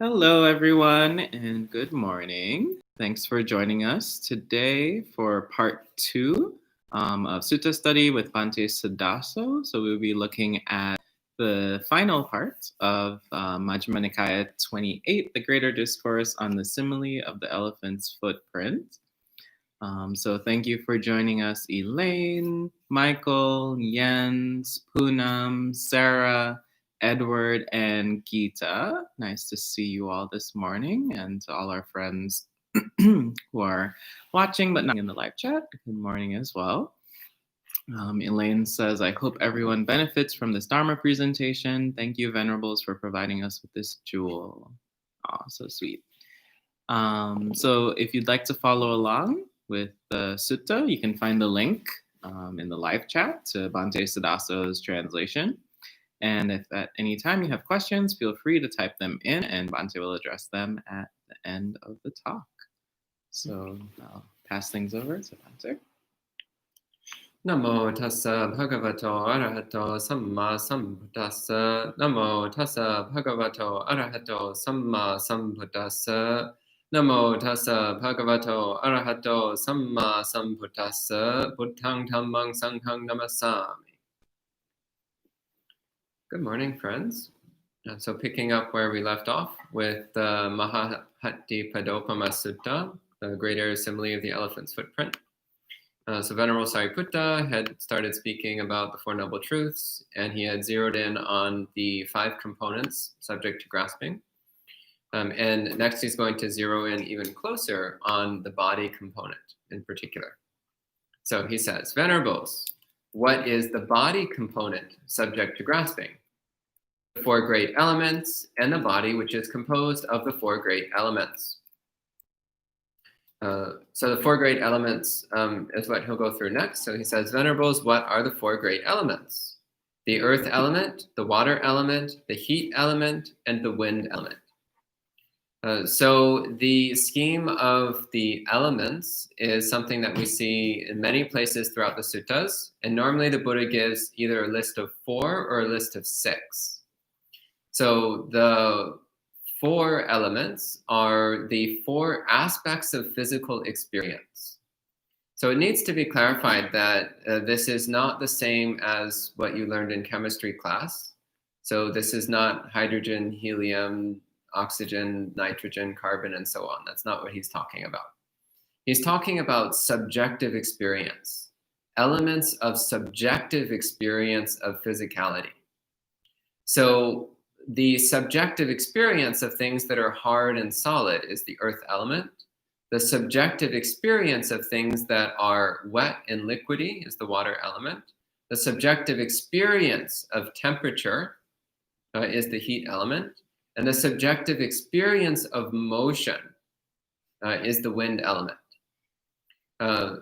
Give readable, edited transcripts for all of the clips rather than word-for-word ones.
Hello, everyone, and good morning. Thanks for joining us today for part 2 of Sutta study with Bhante Siddhaso. So we'll be looking at the final part of Majjhima Nikaya 28, the Greater Discourse on the Simile of the Elephant's Footprint. So thank you for joining us, Elaine, Michael, Jens, Poonam, Sarah, Edward, and Geeta. Nice to see you all this morning, and to all our friends who are watching but not in the live chat. Good morning as well. Elaine says, I hope everyone benefits from this Dharma presentation. Thank you, Venerables, for providing us with this jewel. Oh, so sweet. So if you'd like to follow along with the sutta, you can find the link in the live chat to Bhante Siddhaso's translation. And if at any time you have questions, feel free to type them in and Bhante will address them at the end of the talk. So I'll pass things over to Bhante. Namo tassa bhagavato arahato samma sambuddhassa. Namo tassa bhagavato arahato samma sambuddhassa. Namo tassa bhagavato arahato samma sambuddhassa. Buddhang dhammang sanghang namasami. Good morning, friends. So picking up where we left off with the Mahahatti-padopama Sutta, the greater simile of the elephant's footprint. So Venerable Sāriputta had started speaking about the Four Noble Truths, and he had zeroed in on the 5 components subject to grasping. And next he's going to zero in even closer on the body component in particular. So he says, Venerables, what is the body component subject to grasping? The 4 great elements and the body which is composed of the 4 great elements. So the 4 great elements is what he'll go through next. So he says, Venerables, what are the 4 great elements? The earth element, the water element, the heat element, and the wind element. So the scheme of the elements is something that we see in many places throughout the suttas. And normally the Buddha gives either a list of 4 or a list of 6. So the 4 elements are the 4 aspects of physical experience. So it needs to be clarified that this is not the same as what you learned in chemistry class. So this is not hydrogen, helium, oxygen, nitrogen, carbon, and so on. That's not what he's talking about. He's talking about subjective experience, elements of subjective experience of physicality. So the subjective experience of things that are hard and solid is the earth element. The subjective experience of things that are wet and liquidy is the water element. The subjective experience of temperature is the heat element. And the subjective experience of motion is the wind element.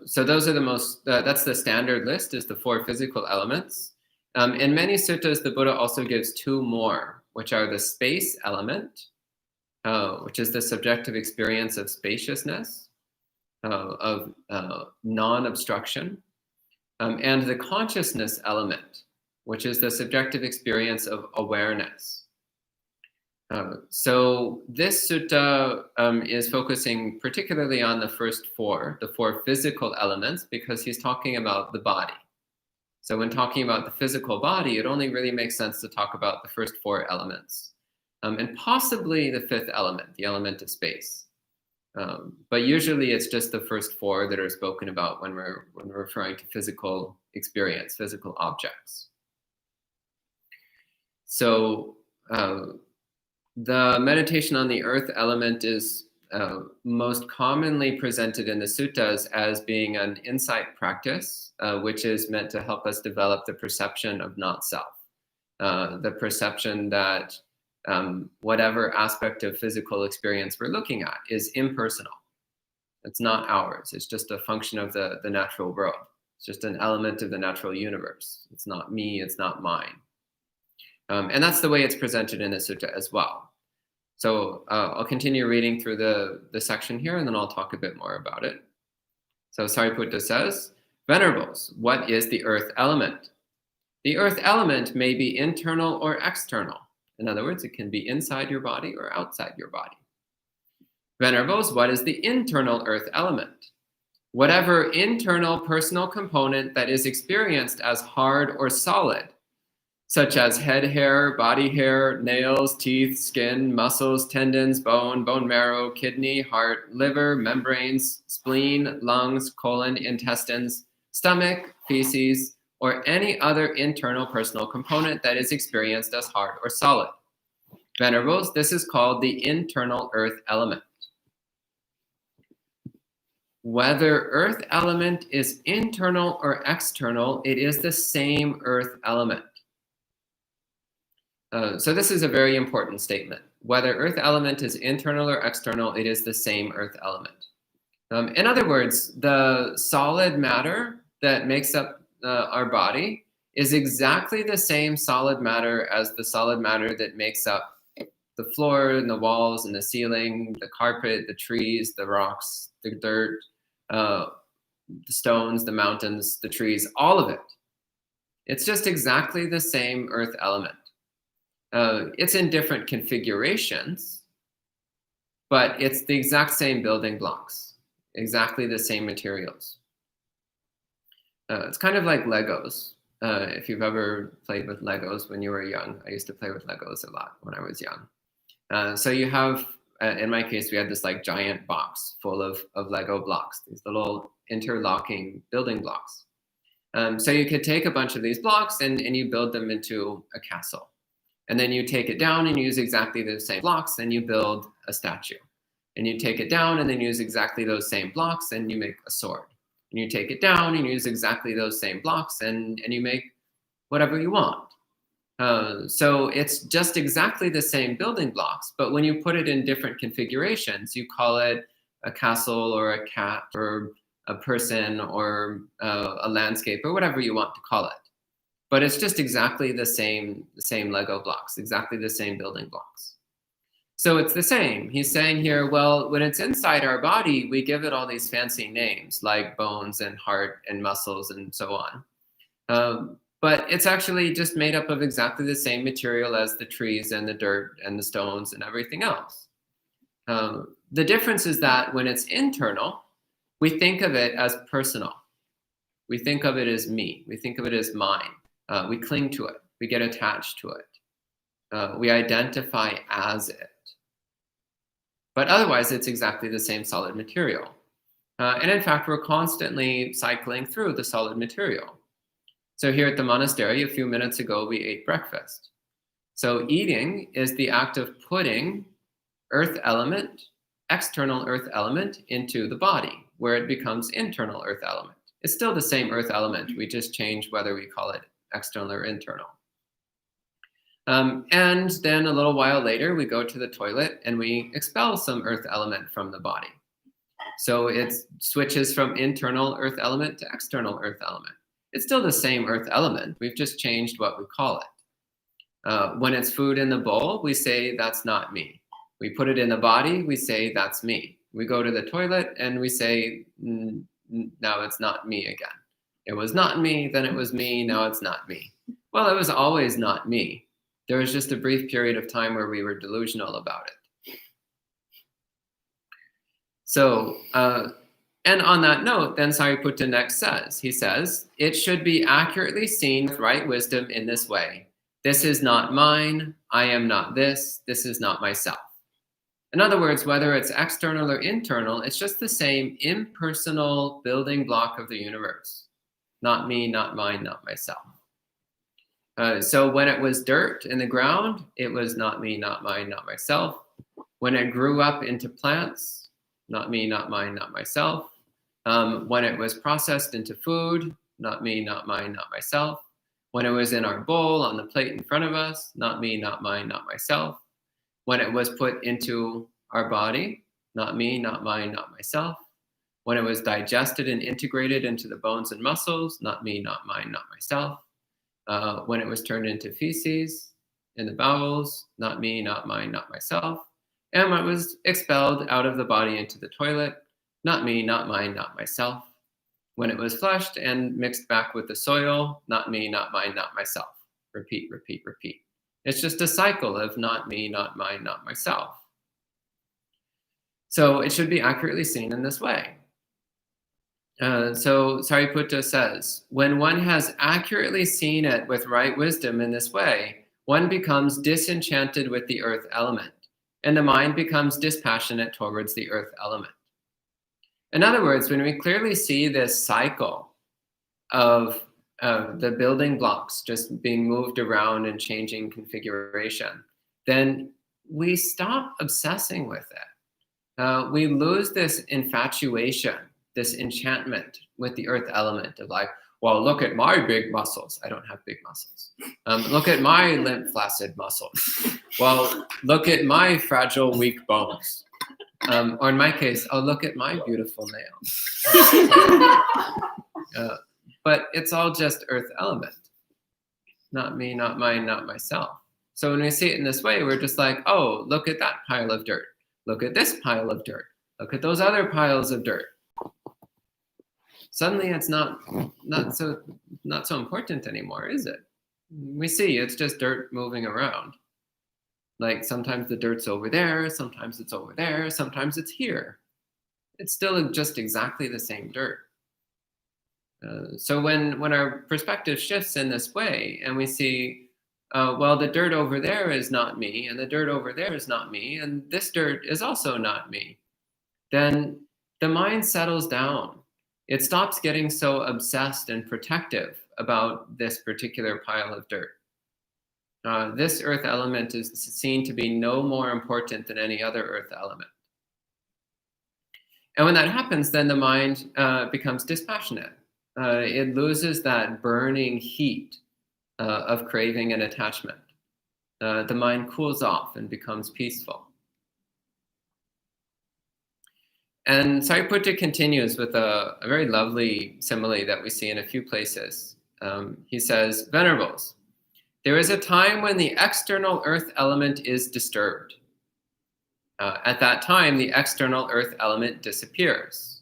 So those are the most, that's the standard list, is the 4 physical elements. In many suttas, the Buddha also gives 2 more, which are the space element, which is the subjective experience of spaciousness, of non-obstruction, and the consciousness element, which is the subjective experience of awareness. So this sutta is focusing particularly on the first 4, the 4 physical elements, because he's talking about the body. So when talking about the physical body, it only really makes sense to talk about the first 4 elements, and possibly the 5th element, the element of space. But usually it's just the first 4 that are spoken about when we're referring to physical experience, physical objects. So the meditation on the earth element is most commonly presented in the suttas as being an insight practice, which is meant to help us develop the perception of not self, the perception that whatever aspect of physical experience we're looking at is impersonal. It's not ours. It's just a function of the natural world. It's just an element of the natural universe. It's not me, it's not mine. And that's the way it's presented in the sutta as well. So I'll continue reading through the section here, and then I'll talk a bit more about it. So Sāriputta says, Venerables, what is the earth element? The earth element may be internal or external. In other words, it can be inside your body or outside your body. Venerables, what is the internal earth element? Whatever internal personal component that is experienced as hard or solid, such as head hair, body hair, nails, teeth, skin, muscles, tendons, bone, bone marrow, kidney, heart, liver, membranes, spleen, lungs, colon, intestines, stomach, feces, or any other internal personal component that is experienced as hard or solid. Venerables, this is called the internal earth element. Whether earth element is internal or external, it is the same earth element. So this is a very important statement. Whether earth element is internal or external, it is the same earth element. In other words, the solid matter that makes up our body is exactly the same solid matter as the solid matter that makes up the floor and the walls and the ceiling, the carpet, the trees, the rocks, the dirt, the stones, the mountains, the trees, all of it. It's just exactly the same earth element. It's in different configurations, but it's the exact same building blocks, exactly the same materials. It's kind of like Legos. If you've ever played with Legos when you were young, I used to play with Legos a lot when I was young. So you have, in my case, we had this like giant box full of Lego blocks, these little interlocking building blocks. So you could take a bunch of these blocks and you build them into a castle. And then you take it down and use exactly the same blocks and you build a statue. And you take it down and then use exactly those same blocks and you make a sword. And you take it down and use exactly those same blocks and you make whatever you want. So it's just exactly the same building blocks, but when you put it in different configurations, you call it a castle or a cat or a person or a landscape or whatever you want to call it. But it's just exactly the same Lego blocks, exactly the same building blocks. So it's the same. He's saying here, well, when it's inside our body, we give it all these fancy names like bones and heart and muscles and so on. But it's actually just made up of exactly the same material as the trees and the dirt and the stones and everything else. The difference is that when it's internal, we think of it as personal. We think of it as me. We think of it as mine. We cling to it. We get attached to it. We identify as it. But otherwise, it's exactly the same solid material. And in fact, we're constantly cycling through the solid material. So here at the monastery, a few minutes ago, we ate breakfast. So eating is the act of putting earth element, external earth element into the body, where it becomes internal earth element. It's still the same earth element. We just change whether we call it external or internal. And then a little while later, we go to the toilet and we expel some earth element from the body. So it switches from internal earth element to external earth element. It's still the same earth element. We've just changed what we call it. When it's food in the bowl, we say, that's not me. We put it in the body, we say, that's me. We go to the toilet and we say, now it's not me again. It was not me, then it was me, now it's not me. Well, it was always not me. There was just a brief period of time where we were delusional about it. So, and on that note, then Sāriputta next says, he says, it should be accurately seen with right wisdom in this way. This is not mine, I am not this is not myself. In other words, whether it's external or internal, it's just the same impersonal building block of the universe. Not me, not mine, not myself. So when it was dirt in the ground, it was not me, not mine, not myself. When it grew up into plants, not me, not mine, not myself. When it was processed into food, not me, not mine, not myself. When it was in our bowl on the plate in front of us, not me, not mine, not myself. When it was put into our body, not me, not mine, not myself. When it was digested and integrated into the bones and muscles, not me, not mine, not myself. When it was turned into feces in the bowels, not me, not mine, not myself. And when it was expelled out of the body into the toilet, not me, not mine, not myself. When it was flushed and mixed back with the soil, not me, not mine, not myself. Repeat, repeat, repeat. It's just a cycle of not me, not mine, not myself. So it should be accurately seen in this way. So Sāriputta says, when one has accurately seen it with right wisdom in this way, one becomes disenchanted with the earth element, and the mind becomes dispassionate towards the earth element. In other words, when we clearly see this cycle of the building blocks just being moved around and changing configuration, then we stop obsessing with it. We lose this infatuation, this enchantment with the earth element of like, well, look at my big muscles. I don't have big muscles. Look at my limp, flaccid muscles. Well, look at my fragile, weak bones. Or in my case, oh, look at my beautiful nails. But it's all just earth element. Not me, not mine, not myself. So when we see it in this way, we're just like, oh, look at that pile of dirt. Look at this pile of dirt. Look at those other piles of dirt. Suddenly it's not so important anymore, is it? We see it's just dirt moving around. Like sometimes the dirt's over there, sometimes it's over there, sometimes it's here. It's still just exactly the same dirt. So when our perspective shifts in this way and we see, well, the dirt over there is not me, and the dirt over there is not me, and this dirt is also not me, then the mind settles down. It stops getting so obsessed and protective about this particular pile of dirt. This earth element is seen to be no more important than any other earth element. And when that happens, then the mind becomes dispassionate. It loses that burning heat of craving and attachment. The mind cools off and becomes peaceful. And Sāriputta continues with a very lovely simile that we see in a few places. He says, Venerables, there is a time when the external earth element is disturbed. At that time, the external earth element disappears.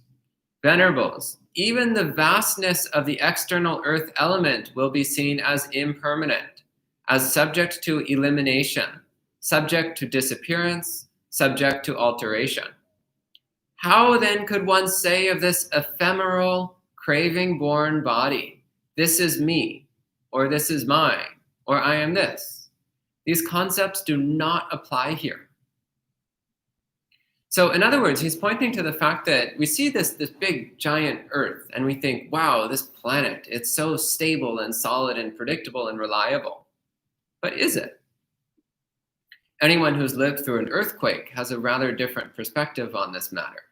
Venerables, even the vastness of the external earth element will be seen as impermanent, as subject to elimination, subject to disappearance, subject to alteration. How then could one say of this ephemeral, craving-born body, this is me, or this is mine, or I am this? These concepts do not apply here. So in other words, he's pointing to the fact that we see this big giant earth and we think, wow, this planet, it's so stable and solid and predictable and reliable. But is it? Anyone who's lived through an earthquake has a rather different perspective on this matter.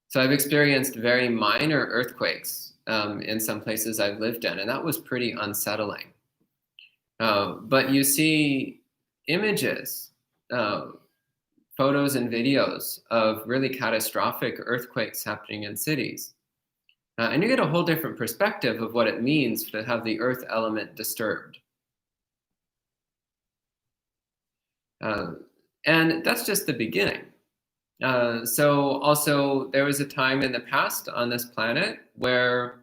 So I've experienced very minor earthquakes in some places I've lived in, and that was pretty unsettling. But you see images, photos and videos of really catastrophic earthquakes happening in cities. And you get a whole different perspective of what it means to have the earth element disturbed. And that's just the beginning. So also there was a time in the past on this planet where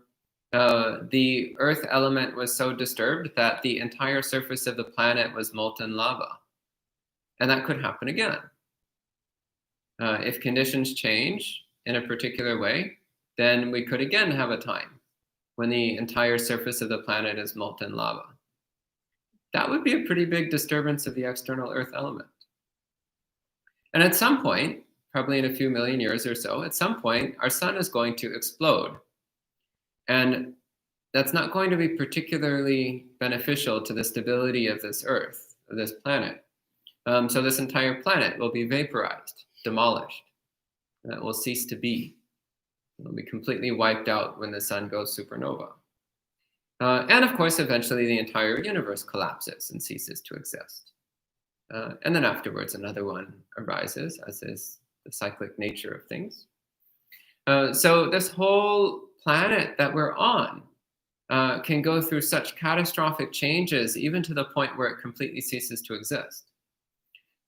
the earth element was so disturbed that the entire surface of the planet was molten lava. And that could happen again. If conditions change in a particular way, then we could again have a time when the entire surface of the planet is molten lava. That would be a pretty big disturbance of the external earth element. And at some point, probably in a few million years or so, at some point, our sun is going to explode. And that's not going to be particularly beneficial to the stability of this earth, of this planet. So this entire planet will be vaporized, demolished. It will cease to be. It will be completely wiped out when the sun goes supernova. And of course, eventually the entire universe collapses and ceases to exist. And then afterwards, another one arises, as is the cyclic nature of things. So this whole planet that we're on can go through such catastrophic changes, even to the point where it completely ceases to exist.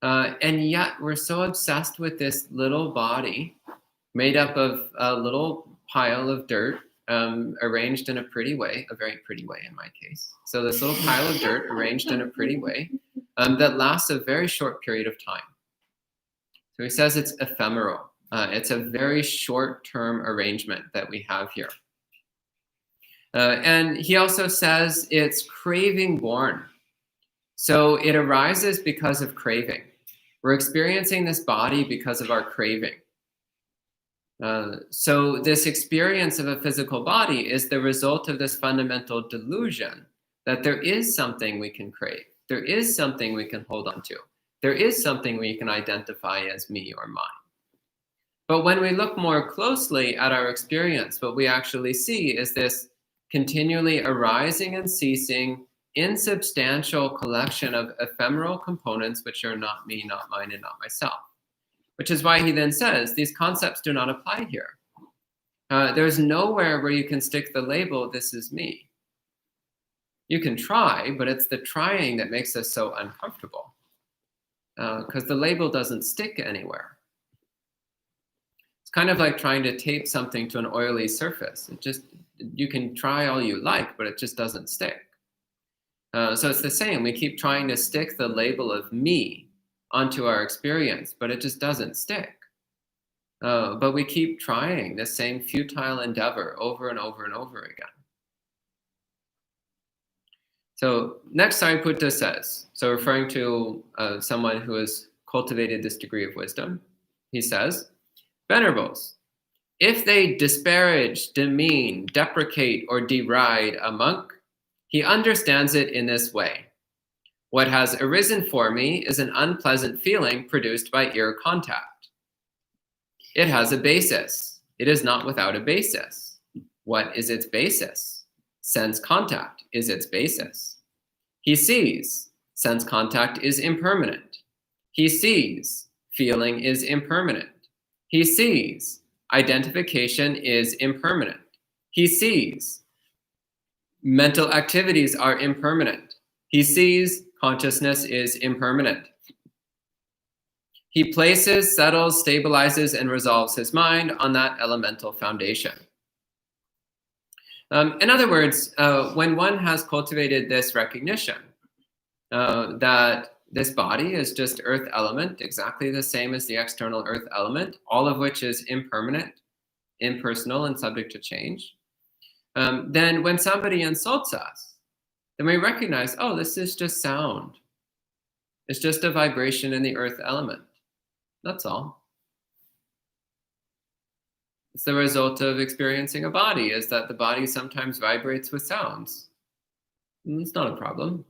And yet we're so obsessed with this little body made up of a little pile of dirt arranged in a pretty way, a very pretty way in my case. So this little pile of dirt arranged in a pretty way that lasts a very short period of time. So he says it's ephemeral. It's a very short-term arrangement that we have here. And he also says it's craving-born. So it arises because of craving. We're experiencing this body because of our craving. So this experience of a physical body is the result of this fundamental delusion that there is something we can crave. There is something we can hold on to. There is something we can identify as me or mine. But when we look more closely at our experience, what we actually see is this continually arising and ceasing, insubstantial collection of ephemeral components which are not me, not mine, and not myself. Which is why he then says, these concepts do not apply here. There's nowhere where you can stick the label, this is me. You can try, but it's the trying that makes us so uncomfortable. Because the label doesn't stick anywhere. It's kind of like trying to tape something to an oily surface. You can try all you like, but it just doesn't stick. So it's the same. We keep trying to stick the label of me onto our experience, but it just doesn't stick. But we keep trying the same futile endeavor over and over and over again. So next Sāriputta says, so referring to someone who has cultivated this degree of wisdom, he says, Venerables, if they disparage, demean, deprecate, or deride a monk, he understands it in this way. What has arisen for me is an unpleasant feeling produced by ear contact. It has a basis. It is not without a basis. What is its basis? Sense contact is its basis. He sees. Sense contact is impermanent. He sees. Feeling is impermanent. He sees. Identification is impermanent. He sees. Mental activities are impermanent. He sees. Consciousness is impermanent. He places, settles, stabilizes, and resolves his mind on that elemental foundation. In other words, when one has cultivated this recognition that this body is just earth element, exactly the same as the external earth element, all of which is impermanent, impersonal, and subject to change, then when somebody insults us, then we recognize, oh, this is just sound. It's just a vibration in the earth element. That's all. It's the result of experiencing a body, is that the body sometimes vibrates with sounds. It's not a problem.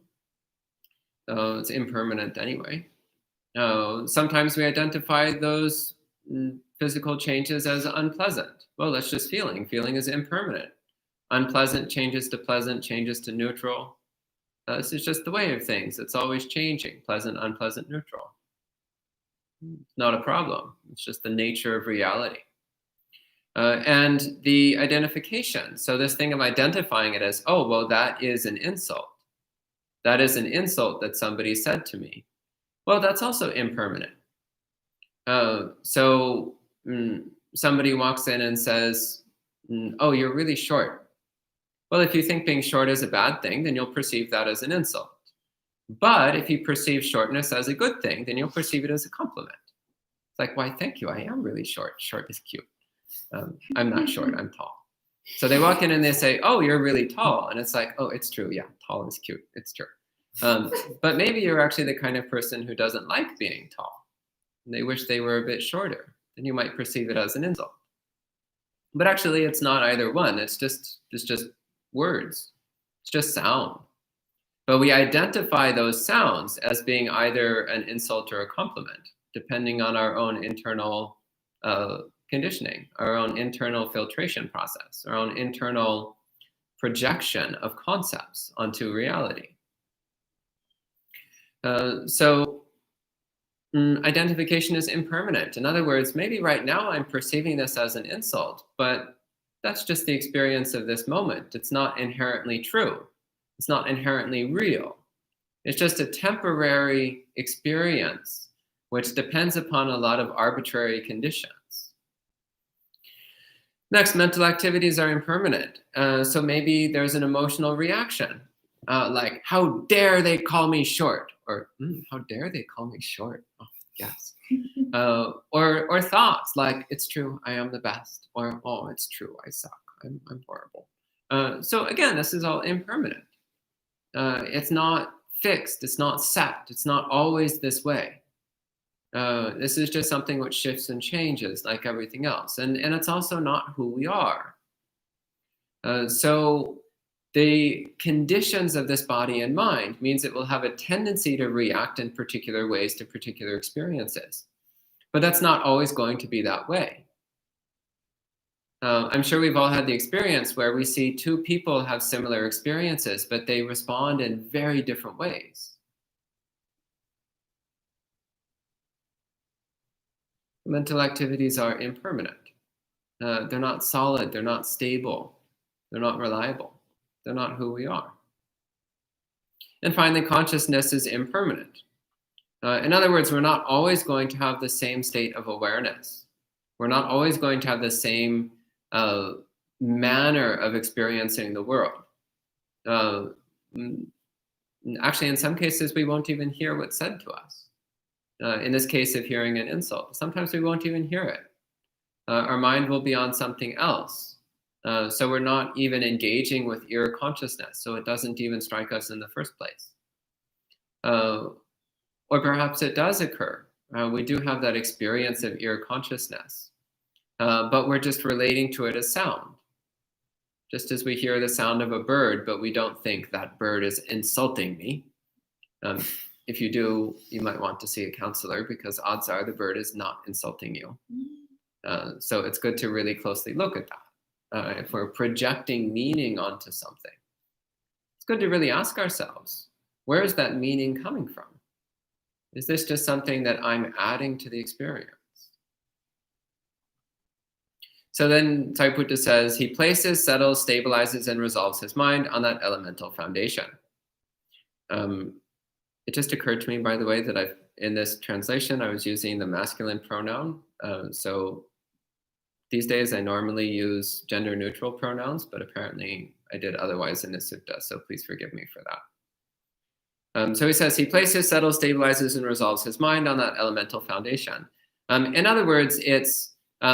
It's impermanent anyway. Sometimes we identify those physical changes as unpleasant. Well, that's just feeling. Feeling is impermanent. Unpleasant changes to pleasant, changes to neutral. This is just the way of things. It's always changing. Pleasant, unpleasant, neutral. Not a problem. It's just the nature of reality. And the identification. So this thing of identifying it as, oh, well, that is an insult. That is an insult that somebody said to me. Well, that's also impermanent. Somebody walks in and says, oh, you're really short. Well, if you think being short is a bad thing, then you'll perceive that as an insult. But if you perceive shortness as a good thing, then you'll perceive it as a compliment. It's like, why, thank you. I am really short. Short is cute. I'm not short. I'm tall. So they walk in and they say, oh, you're really tall. And it's like, oh, it's true. Yeah, tall is cute. It's true. But maybe you're actually the kind of person who doesn't like being tall. And they wish they were a bit shorter. Then you might perceive it as an insult. But actually, it's not either one. It's just words. It's just sound. But we identify those sounds as being either an insult or a compliment, depending on our own internal conditioning, our own internal filtration process, our own internal projection of concepts onto reality. Identification is impermanent. In other words, maybe right now I'm perceiving this as an insult, but that's just the experience of this moment. It's not inherently true. It's not inherently real. It's just a temporary experience which depends upon a lot of arbitrary conditions. Next, mental activities are impermanent. So maybe there's an emotional reaction, like, how dare they call me short? Or, how dare they call me short? Oh, yes. Or thoughts like, it's true, I am the best. Or, oh, it's true, I suck, I'm horrible. So again, this is all impermanent. It's not fixed, it's not set, it's not always this way. This is just something which shifts and changes like everything else. And it's also not who we are. So the conditions of this body and mind means it will have a tendency to react in particular ways to particular experiences. But that's not always going to be that way. I'm sure we've all had the experience where we see two people have similar experiences, but they respond in very different ways. Mental activities are impermanent. They're not solid, they're not stable, they're not reliable, they're not who we are. And finally, consciousness is impermanent. In other words, we're not always going to have the same state of awareness. We're not always going to have the same manner of experiencing the world. Actually, in some cases, we won't even hear what's said to us. In this case of hearing an insult, sometimes we won't even hear it. Our mind will be on something else. So we're not even engaging with ear consciousness, so it doesn't even strike us in the first place. Or perhaps it does occur. We do have that experience of ear consciousness, but we're just relating to it as sound. Just as we hear the sound of a bird, but we don't think that bird is insulting me. If you do, you might want to see a counselor because odds are the bird is not insulting you. So it's good to really closely look at that. If we're projecting meaning onto something, it's good to really ask ourselves, where is that meaning coming from? Is this just something that I'm adding to the experience? So then Sāriputta says, he places, settles, stabilizes, and resolves his mind on that elemental foundation. It just occurred to me, by the way, that in this translation, I was using the masculine pronoun. So these days, I normally use gender-neutral pronouns, but apparently I did otherwise in the sutta, so please forgive me for that. So he says, he places, settles, stabilizes, and resolves his mind on that elemental foundation. In other words, it's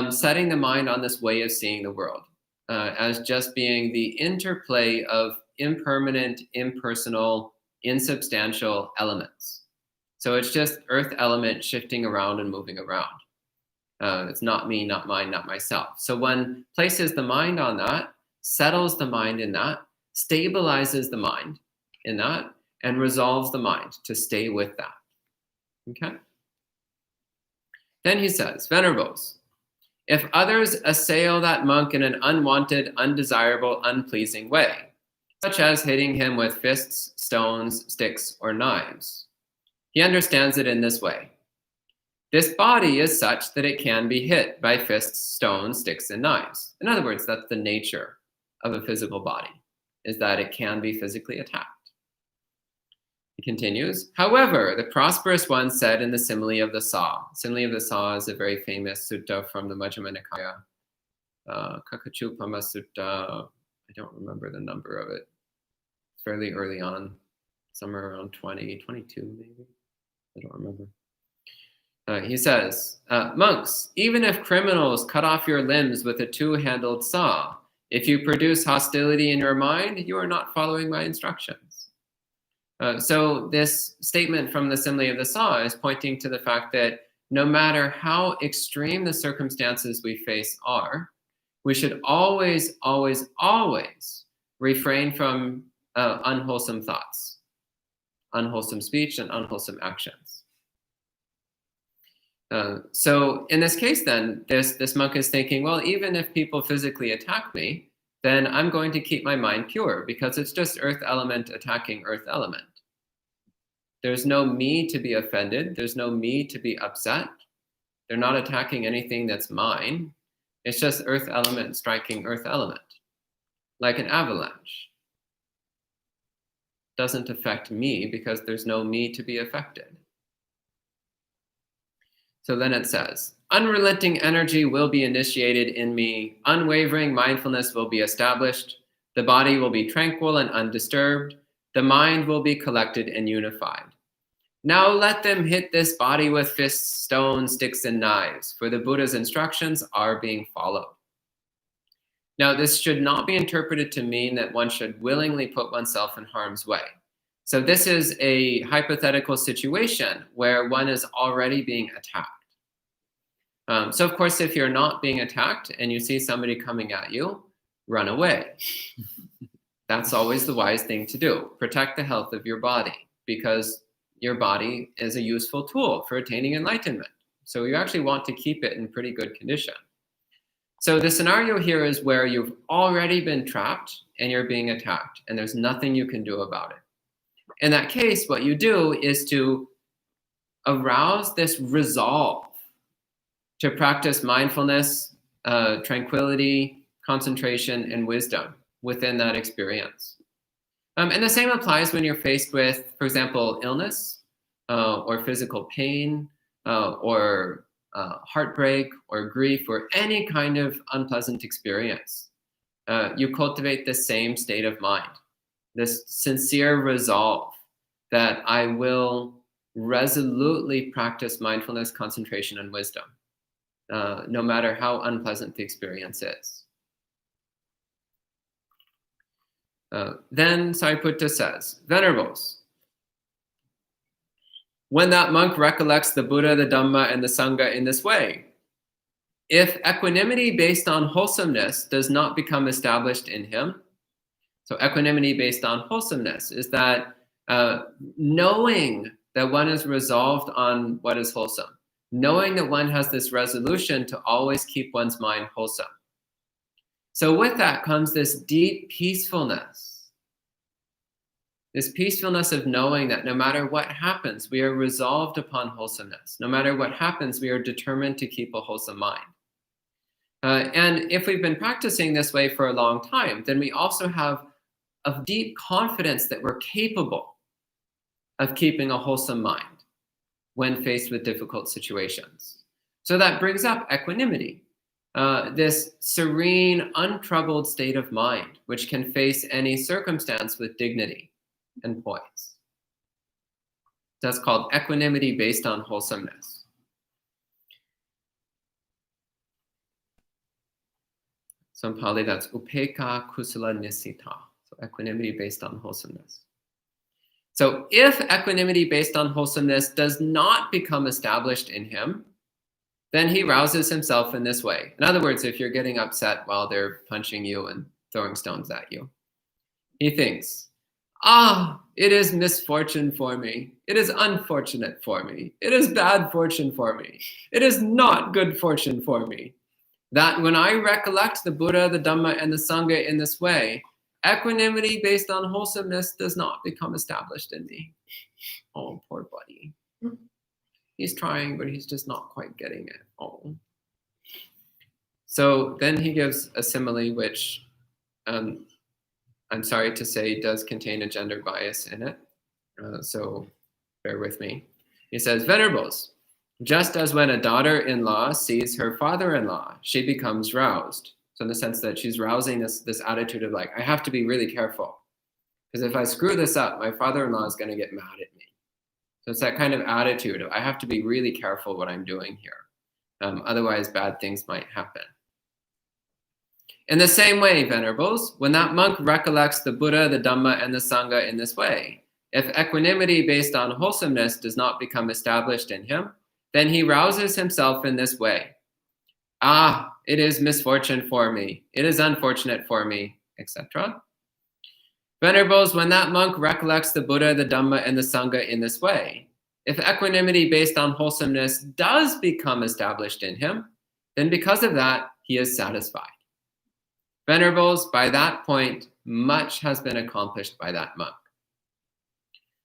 setting the mind on this way of seeing the world as just being the interplay of impermanent, impersonal, insubstantial elements. So it's just earth element shifting around and moving around. It's not me, not mine, not myself. So one places the mind on that, settles the mind in that, stabilizes the mind in that, and resolves the mind to stay with that. Okay? Then he says, Venerables, if others assail that monk in an unwanted, undesirable, unpleasing way, such as hitting him with fists, stones, sticks, or knives, he understands it in this way. This body is such that it can be hit by fists, stones, sticks, and knives. In other words, that's the nature of a physical body, is that it can be physically attacked. He continues, however, the prosperous one said in the Simile of the Saw. Simile of the Saw is a very famous sutta from the Majjhima Nikaya. Kakachupama Sutta, I don't remember the number of it. It's fairly early on, somewhere around 20, 22 maybe. I don't remember. He says, monks, even if criminals cut off your limbs with a two-handled saw, if you produce hostility in your mind, you are not following my instructions. So this statement from the Simile of the Saw is pointing to the fact that no matter how extreme the circumstances we face are, we should always, always, always refrain from unwholesome thoughts, unwholesome speech, and unwholesome actions. So in this case, then, this monk is thinking, well, even if people physically attack me, then I'm going to keep my mind pure because it's just earth element attacking earth element. There's no me to be offended. There's no me to be upset. They're not attacking anything that's mine. It's just earth element striking earth element, like an avalanche. Doesn't affect me because there's no me to be affected. So then it says, unrelenting energy will be initiated in me. Unwavering mindfulness will be established. The body will be tranquil and undisturbed. The mind will be collected and unified. Now let them hit this body with fists, stones, sticks, and knives, for the Buddha's instructions are being followed. Now, this should not be interpreted to mean that one should willingly put oneself in harm's way. So this is a hypothetical situation where one is already being attacked. So of course, if you're not being attacked and you see somebody coming at you, run away. That's always the wise thing to do. Protect the health of your body, because your body is a useful tool for attaining enlightenment. So you actually want to keep it in pretty good condition. So the scenario here is where you've already been trapped and you're being attacked, and there's nothing you can do about it. In that case, what you do is to arouse this resolve to practice mindfulness, tranquility, concentration, and wisdom within that experience. And the same applies when you're faced with, for example, illness or physical pain or heartbreak or grief or any kind of unpleasant experience. You cultivate the same state of mind, this sincere resolve that I will resolutely practice mindfulness, concentration, and wisdom, no matter how unpleasant the experience is. Then Sāriputta says, Venerables, when that monk recollects the Buddha, the Dhamma, and the Sangha in this way, if equanimity based on wholesomeness does not become established in him, so equanimity based on wholesomeness is that knowing that one is resolved on what is wholesome, knowing that one has this resolution to always keep one's mind wholesome. So with that comes this deep peacefulness. This peacefulness of knowing that no matter what happens, we are resolved upon wholesomeness. No matter what happens, we are determined to keep a wholesome mind. And if we've been practicing this way for a long time, then we also have a deep confidence that we're capable of keeping a wholesome mind when faced with difficult situations. So that brings up equanimity, this serene, untroubled state of mind, which can face any circumstance with dignity and poise. That's called equanimity based on wholesomeness. So in Pali, that's upeka kusala nisita. So equanimity based on wholesomeness. So if equanimity based on wholesomeness does not become established in him, then he rouses himself in this way. In other words, if you're getting upset while they're punching you and throwing stones at you, he thinks, it is misfortune for me. It is unfortunate for me. It is bad fortune for me. It is not good fortune for me. That when I recollect the Buddha, the Dhamma, and the Sangha in this way, equanimity based on wholesomeness does not become established in me. Oh, poor buddy. He's trying, but he's just not quite getting it. Oh. So then he gives a simile, which I'm sorry to say does contain a gender bias in it. So bear with me. He says, Venerables, just as when a daughter-in-law sees her father-in-law, she becomes roused. So in the sense that she's rousing this attitude of like, I have to be really careful. Because if I screw this up, my father-in-law is going to get mad at me. So it's that kind of attitude of, I have to be really careful what I'm doing here. Otherwise, bad things might happen. In the same way, Venerables, when that monk recollects the Buddha, the Dhamma, and the Sangha in this way, if equanimity based on wholesomeness does not become established in him, then he rouses himself in this way. It is misfortune for me. It is unfortunate for me, etc. Venerables, when that monk recollects the Buddha, the Dhamma, and the Sangha in this way, if equanimity based on wholesomeness does become established in him, then because of that, he is satisfied. Venerables, by that point, much has been accomplished by that monk.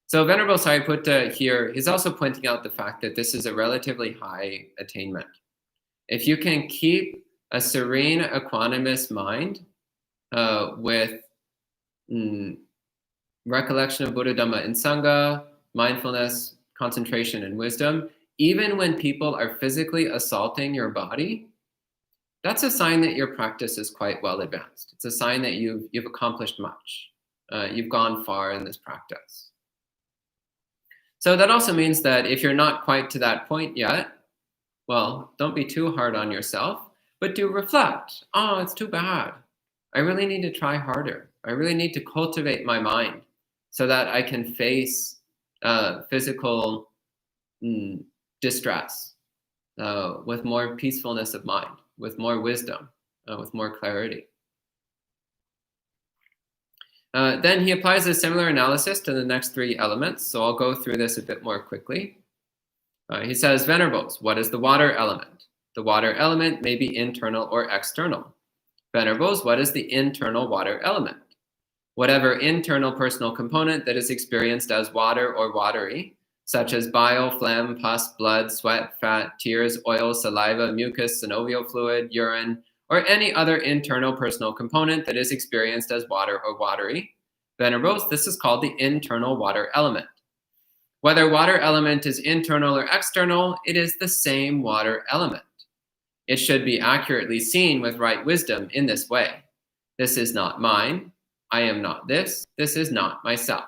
So Venerable Sāriputta here, he's also pointing out the fact that this is a relatively high attainment. If you can keep a serene, equanimous mind with recollection of Buddha, Dhamma, and Sangha, mindfulness, concentration, and wisdom, even when people are physically assaulting your body, that's a sign that your practice is quite well advanced. It's a sign that you've accomplished much. You've gone far in this practice. So that also means that if you're not quite to that point yet, well, don't be too hard on yourself, but do reflect. Oh, it's too bad. I really need to try harder. I really need to cultivate my mind so that I can face physical distress with more peacefulness of mind, with more wisdom, with more clarity. Then he applies a similar analysis to the next three elements, so I'll go through this a bit more quickly. He says, Venerables, what is the water element? The water element may be internal or external. Venerables, what is the internal water element? Whatever internal personal component that is experienced as water or watery, such as bile, phlegm, pus, blood, sweat, fat, tears, oil, saliva, mucus, synovial fluid, urine, or any other internal personal component that is experienced as water or watery. Venerables, this is called the internal water element. Whether water element is internal or external, it is the same water element. It should be accurately seen with right wisdom in this way. This is not mine. I am not this. This is not myself.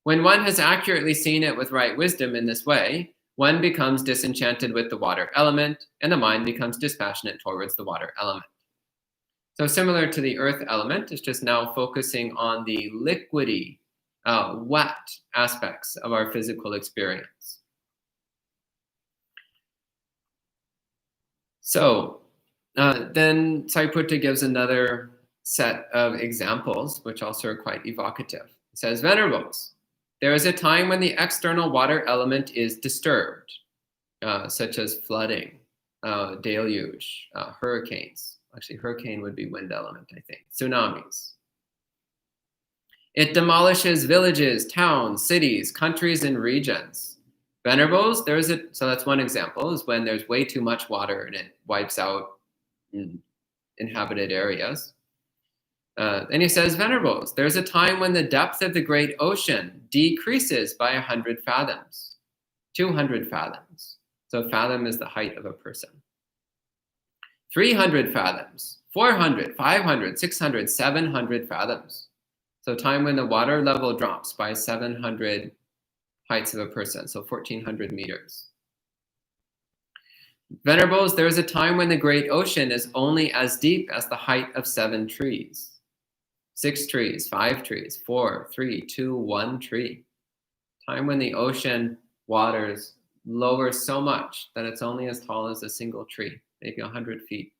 When one has accurately seen it with right wisdom in this way, one becomes disenchanted with the water element, and the mind becomes dispassionate towards the water element. So similar to the earth element, it's just now focusing on the liquidy, wet aspects of our physical experience. So then Sāriputta gives another set of examples, which also are quite evocative. It says, Venerables, there is a time when the external water element is disturbed, such as flooding, deluge, hurricanes. Actually, hurricane would be wind element, I think. Tsunamis. It demolishes villages, towns, cities, countries, and regions. Venerables, so that's one example, is when there's way too much water and it wipes out inhabited areas. And he says, Venerables, there's a time when the depth of the great ocean decreases by 100 fathoms, 200 fathoms. So fathom is the height of a person. 300 fathoms, 400, 500, 600, 700 fathoms. So time when the water level drops by 700 heights of a person, so 1,400 meters. Venerables, there is a time when the great ocean is only as deep as the height of 7 trees. 6 trees, 5 trees, 4, 3, 2, 1 tree. Time when the ocean waters lower so much that it's only as tall as a single tree, maybe 100 feet.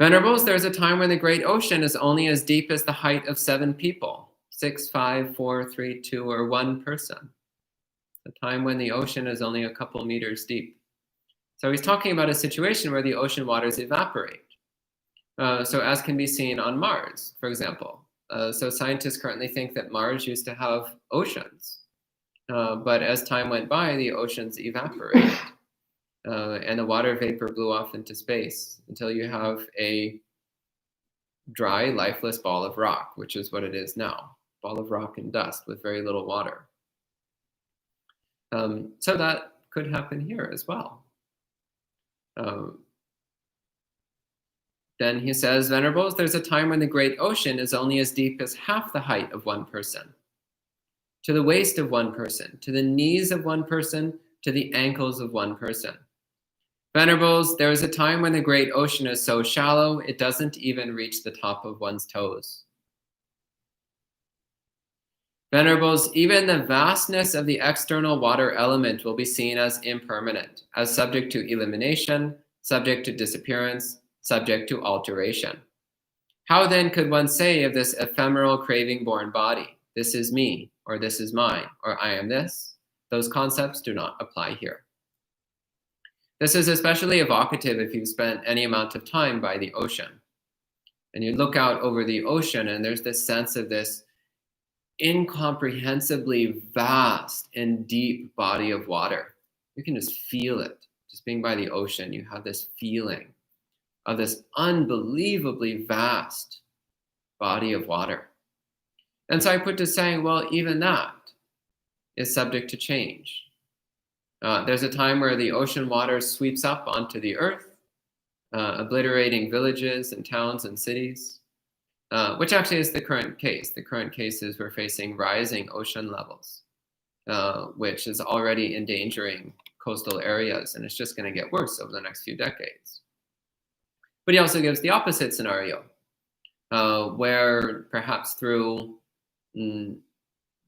Venerables, there's a time when the great ocean is only as deep as the height of 7 people, 6, 5, 4, 3, 2, or 1 person. A time when the ocean is only a couple meters deep. So he's talking about a situation where the ocean waters evaporate. So as can be seen on Mars, for example. So scientists currently think that Mars used to have oceans. But as time went by, the oceans evaporated. And the water vapor blew off into space until you have a dry, lifeless ball of rock, which is what it is now. Ball of rock and dust with very little water. So that could happen here as well. Then he says, Venerables, there's a time when the great ocean is only as deep as half the height of 1 person, to the waist of 1 person, to the knees of 1 person, to the ankles of 1 person. Venerables, there is a time when the great ocean is so shallow, it doesn't even reach the top of one's toes. Venerables, even the vastness of the external water element will be seen as impermanent, as subject to elimination, subject to disappearance, subject to alteration. How then could one say of this ephemeral craving-born body, this is me, or this is mine, or I am this? Those concepts do not apply here. This is especially evocative if you've spent any amount of time by the ocean. And you look out over the ocean and there's this sense of this incomprehensibly vast and deep body of water. You can just feel it. Just being by the ocean, you have this feeling of this unbelievably vast body of water. And so I put to saying, well, even that, is subject to change. There's a time where the ocean water sweeps up onto the earth, obliterating villages and towns and cities, which actually is the current case. The current case is we're facing rising ocean levels, which is already endangering coastal areas, and it's just going to get worse over the next few decades. But he also gives the opposite scenario, where perhaps through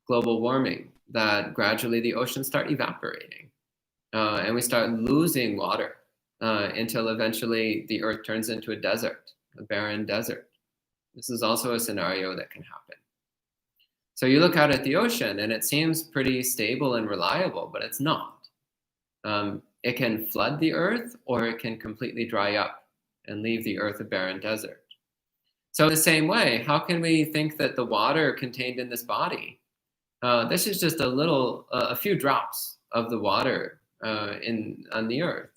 global warming, that gradually the oceans start evaporating, and we start losing water until eventually the earth turns into a desert, a barren desert. This is also a scenario that can happen. So you look out at the ocean and it seems pretty stable and reliable, but it's not. It can flood the earth, or it can completely dry up and leave the earth a barren desert. So in the same way, how can we think that the water contained in this body, this is just a few drops of the water on the earth.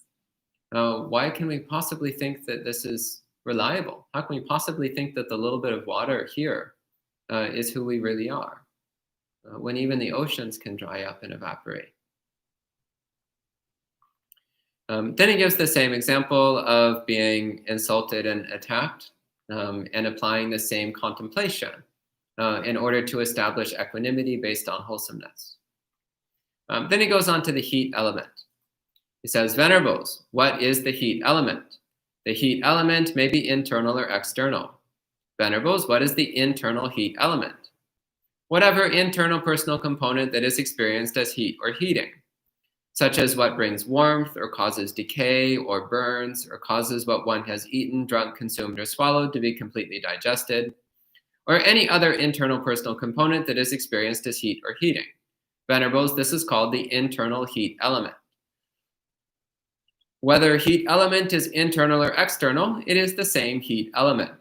Why can we possibly think that this is reliable? How can we possibly think that the little bit of water here is who we really are, when even the oceans can dry up and evaporate? Then he gives the same example of being insulted and attacked, and applying the same contemplation in order to establish equanimity based on wholesomeness. Then he goes on to the heat element. He says, Venerables, what is the heat element? The heat element may be internal or external. Venerables, what is the internal heat element? Whatever internal personal component that is experienced as heat or heating, such as what brings warmth or causes decay or burns or causes what one has eaten, drunk, consumed, or swallowed to be completely digested, or any other internal personal component that is experienced as heat or heating. Venerables, this is called the internal heat element. Whether heat element is internal or external, it is the same heat element.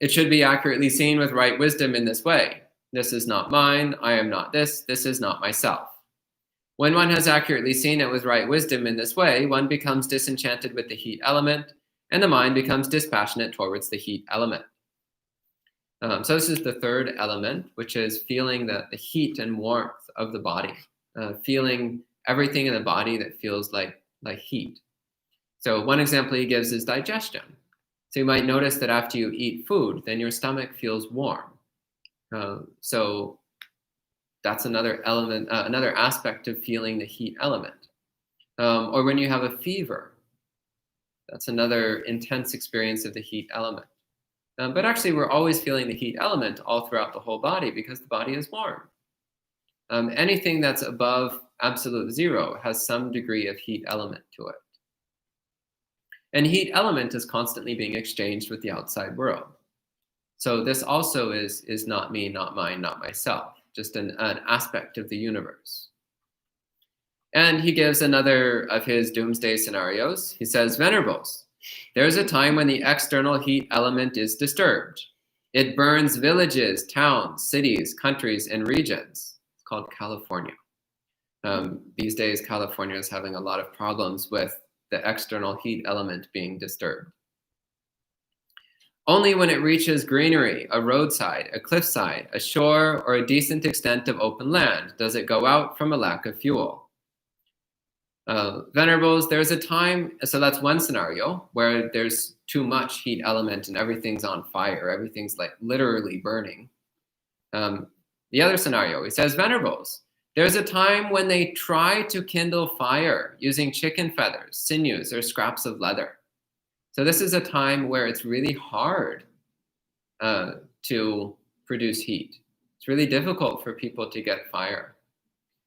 It should be accurately seen with right wisdom in this way. This is not mine, I am not this is not myself. When one has accurately seen it with right wisdom in this way, one becomes disenchanted with the heat element, and the mind becomes dispassionate towards the heat element. So this is the third element, which is feeling the heat and warmth of the body, feeling everything in the body that feels like heat. So one example he gives is digestion. So you might notice that after you eat food, then your stomach feels warm. So that's another element, another aspect of feeling the heat element. Or when you have a fever, that's another intense experience of the heat element. But actually, we're always feeling the heat element all throughout the whole body because the body is warm. Anything that's above absolute zero has some degree of heat element to it. And heat element is constantly being exchanged with the outside world. So this also is not me, not mine, not myself, just an aspect of the universe. And he gives another of his doomsday scenarios. He says, Venerables, there is a time when the external heat element is disturbed. It burns villages, towns, cities, countries, and regions. It's called California. These days, California is having a lot of problems with the external heat element being disturbed. Only when it reaches greenery, a roadside, a cliffside, a shore, or a decent extent of open land does it go out from a lack of fuel. Venerables, there's a time, so that's one scenario where there's too much heat element and everything's on fire, everything's like literally burning. The other scenario, he says, Venerables, there's a time when they try to kindle fire using chicken feathers, sinews, or scraps of leather. So this is a time where it's really hard to produce heat. It's really difficult for people to get fire.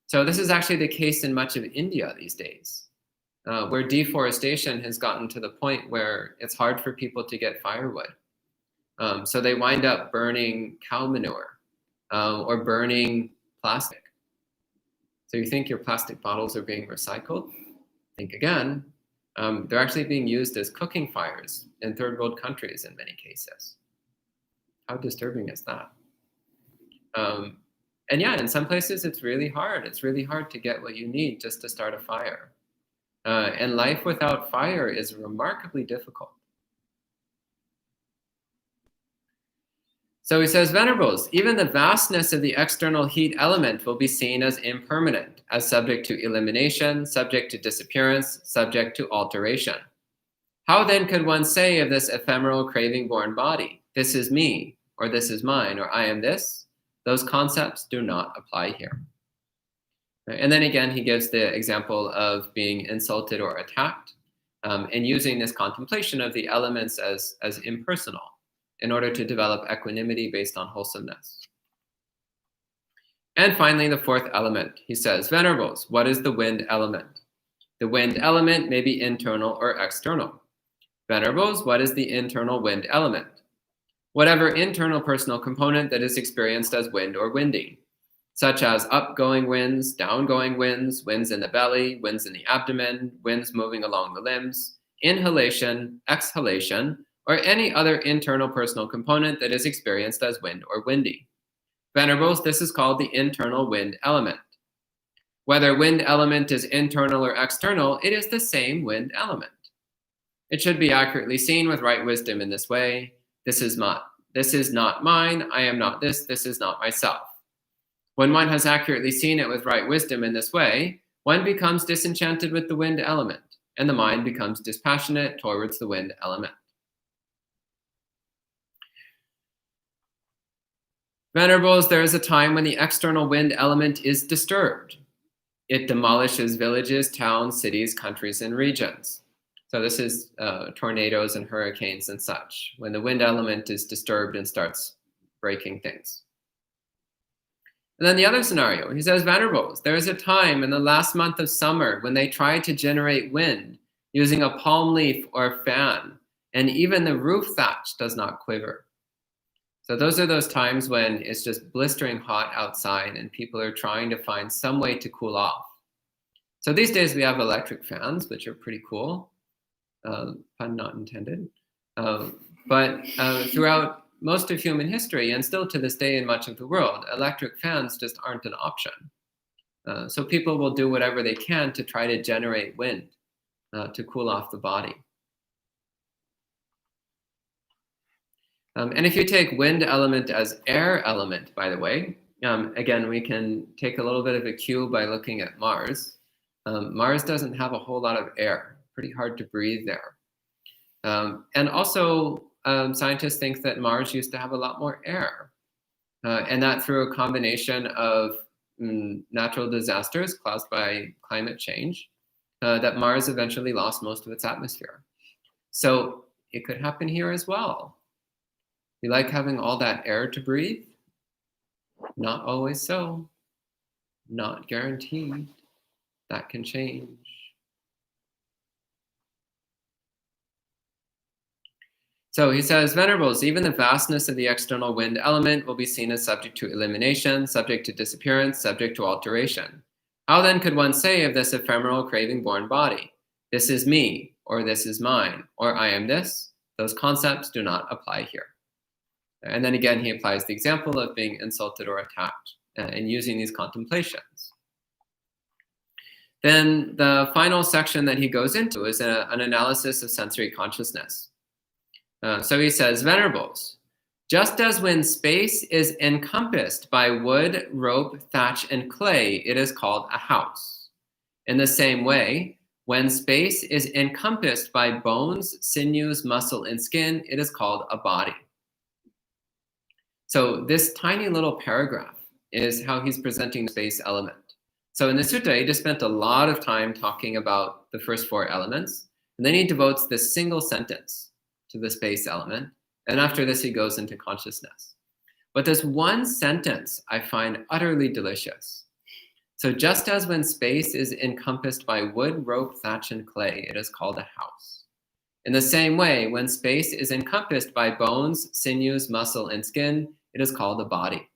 So this is actually the case in much of India these days, where deforestation has gotten to the point where it's hard for people to get firewood. So they wind up burning cow manure or burning plastic. So you think your plastic bottles are being recycled? Think again. They're actually being used as cooking fires in third world countries in many cases. How disturbing is that? And yeah, in some places it's really hard. It's really hard to get what you need just to start a fire. And life without fire is remarkably difficult. So he says, Venerables, even the vastness of the external heat element will be seen as impermanent, as subject to elimination, subject to disappearance, subject to alteration. How then could one say of this ephemeral craving-born body, this is me, or this is mine, or I am this? Those concepts do not apply here. And then again, he gives the example of being insulted or attacked, and using this contemplation of the elements as impersonal in order to develop equanimity based on wholesomeness. And finally, the fourth element, he says, Venerables, what is the wind element? The wind element may be internal or external. Venerables, what is the internal wind element? Whatever internal personal component that is experienced as wind or winding, such as upgoing winds, downgoing winds, winds in the belly, winds in the abdomen, winds moving along the limbs, inhalation, exhalation, or any other internal personal component that is experienced as wind or winding. Venerables, this is called the internal wind element. Whether wind element is internal or external, it is the same wind element. It should be accurately seen with right wisdom in this way. This is not mine, I am not this is not myself. When one has accurately seen it with right wisdom in this way, one becomes disenchanted with the wind element, and the mind becomes dispassionate towards the wind element. Venerables, there is a time when the external wind element is disturbed. It demolishes villages, towns, cities, countries, and regions. So this is tornadoes and hurricanes and such, when the wind element is disturbed and starts breaking things. And then the other scenario, he says, Venerables, there is a time in the last month of summer when they try to generate wind using a palm leaf or fan, and even the roof thatch does not quiver. So those are those times when it's just blistering hot outside and people are trying to find some way to cool off. So these days we have electric fans, which are pretty cool. Pun not intended. But throughout most of human history, and still to this day in much of the world, electric fans just aren't an option. So people will do whatever they can to try to generate wind to cool off the body. And if you take wind element as air element, by the way, again, we can take a little bit of a cue by looking at Mars. Mars doesn't have a whole lot of air. Pretty hard to breathe there. And also, scientists think that Mars used to have a lot more air. And that through a combination of natural disasters caused by climate change, that Mars eventually lost most of its atmosphere. So it could happen here as well. You like having all that air to breathe? Not always so. Not guaranteed. That can change. So he says, Venerables, even the vastness of the external wind element will be seen as subject to elimination, subject to disappearance, subject to alteration. How then could one say of this ephemeral craving-born body, this is me, or this is mine, or I am this? Those concepts do not apply here. And then again, he applies the example of being insulted or attacked and using these contemplations. Then the final section that he goes into is an analysis of sensory consciousness. So he says, Venerables, just as when space is encompassed by wood, rope, thatch, and clay, it is called a house. In the same way, when space is encompassed by bones, sinews, muscle, and skin, it is called a body. So this tiny little paragraph is how he's presenting the space element. So in the sutta, he just spent a lot of time talking about the first four elements, and then he devotes this single sentence to the space element, and after this he goes into consciousness. But this one sentence I find utterly delicious. So just as when space is encompassed by wood, rope, thatch, and clay, it is called a house. In the same way, when space is encompassed by bones, sinews, muscle, and skin, it is called a body.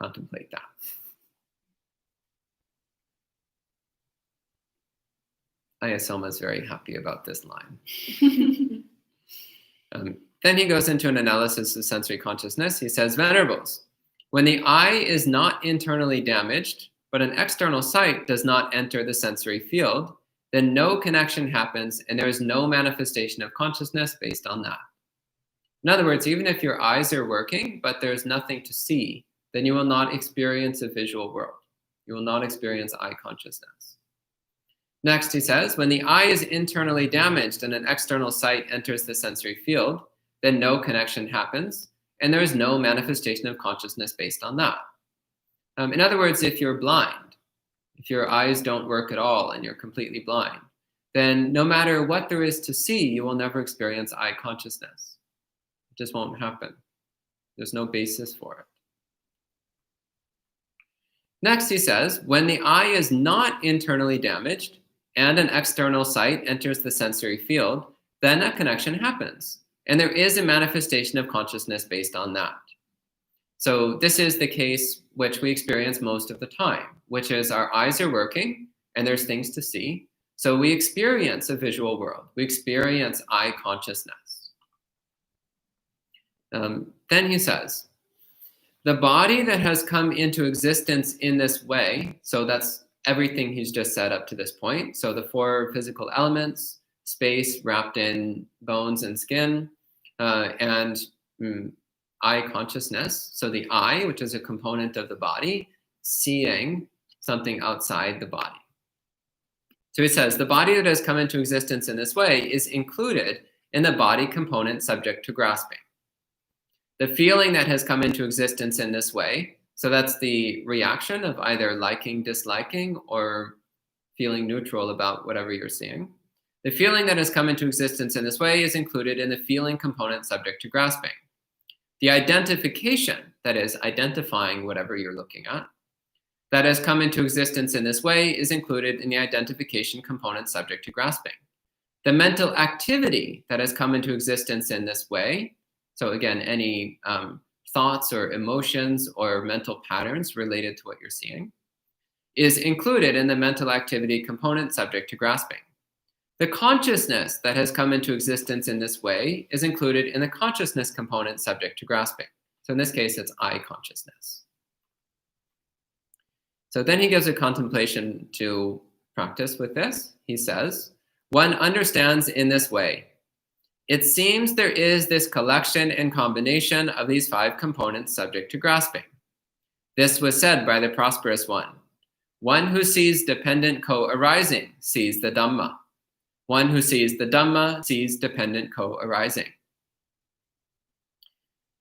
Contemplate that. Ayasoma is very happy about this line. Then he goes into an analysis of sensory consciousness. He says, Venerables, when the eye is not internally damaged, but an external sight does not enter the sensory field, then no connection happens, and there is no manifestation of consciousness based on that. In other words, even if your eyes are working, but there's nothing to see, then you will not experience a visual world. You will not experience eye consciousness. Next, he says, when the eye is internally damaged and an external sight enters the sensory field, then no connection happens, and there is no manifestation of consciousness based on that. In other words, if you're blind, if your eyes don't work at all and you're completely blind, then no matter what there is to see, you will never experience eye consciousness. It just won't happen. There's no basis for it. Next, he says, when the eye is not internally damaged and an external sight enters the sensory field, then a connection happens. And there is a manifestation of consciousness based on that. So this is the case which we experience most of the time, which is our eyes are working and there's things to see. So we experience a visual world. We experience eye consciousness. Then he says, the body that has come into existence in this way, so that's everything he's just said up to this point. So the four physical elements, space wrapped in bones and skin, and eye consciousness. So the eye, which is a component of the body, seeing something outside the body. So he says, the body that has come into existence in this way is included in the body component subject to grasping. The feeling that has come into existence in this way, so that's the reaction of either liking, disliking, or feeling neutral about whatever you're seeing. The feeling that has come into existence in this way is included in the feeling component subject to grasping. The identification, that is, identifying whatever you're looking at, that has come into existence in this way is included in the identification component subject to grasping. The mental activity that has come into existence in this way, so again, any thoughts or emotions or mental patterns related to what you're seeing, is included in the mental activity component subject to grasping. The consciousness that has come into existence in this way is included in the consciousness component subject to grasping. So in this case, it's eye consciousness. So then he gives a contemplation to practice with this. He says, one understands in this way, it seems there is this collection and combination of these five components subject to grasping. This was said by the prosperous one. One who sees dependent co-arising sees the Dhamma. One who sees the Dhamma sees dependent co-arising.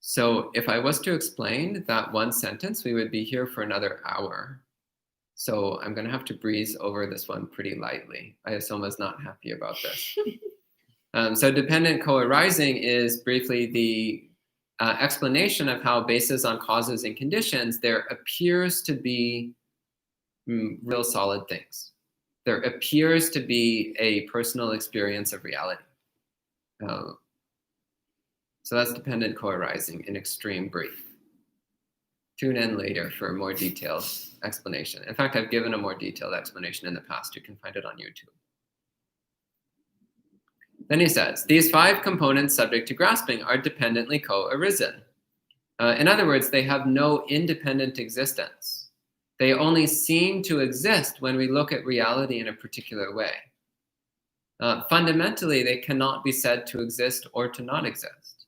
So if I was to explain that one sentence, we would be here for another hour. So I'm going to have to breeze over this one pretty lightly. I assume is not happy about this. So dependent co-arising is briefly the explanation of how, based on causes and conditions, there appears to be real solid things. There appears to be a personal experience of reality. So that's dependent co-arising in extreme brief. Tune in later for a more detailed explanation. In fact, I've given a more detailed explanation in the past. You can find it on YouTube. Then he says, these five components subject to grasping are dependently co-arisen. In other words, they have no independent existence. They only seem to exist when we look at reality in a particular way. Fundamentally, they cannot be said to exist or to not exist.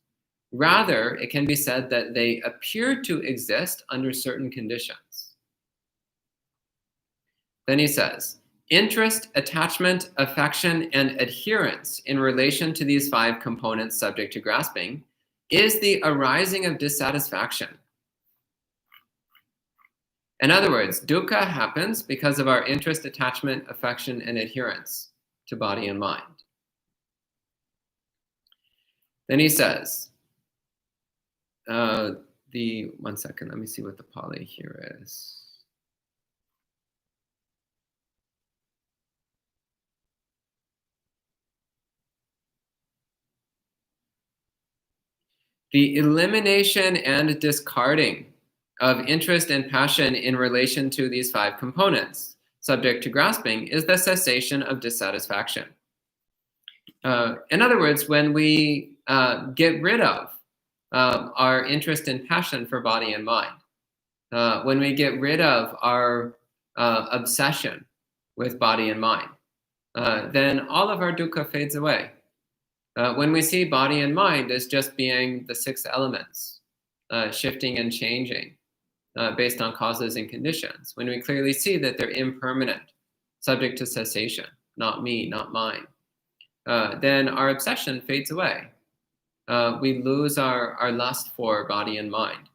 Rather, it can be said that they appear to exist under certain conditions. Then he says, interest, attachment, affection, and adherence in relation to these five components subject to grasping is the arising of dissatisfaction. In other words, dukkha happens because of our interest, attachment, affection, and adherence to body and mind. Then he says, one second, let me see what the Pali here is. The elimination and discarding of interest and passion in relation to these five components, subject to grasping, is the cessation of dissatisfaction. In other words, when we get rid of our interest and passion for body and mind, when we get rid of our obsession with body and mind, then all of our dukkha fades away. When we see body and mind as just being the 6 elements, shifting and changing based on causes and conditions, when we clearly see that they're impermanent, subject to cessation, not me, not mine, then our obsession fades away. We lose our lust for body and mind.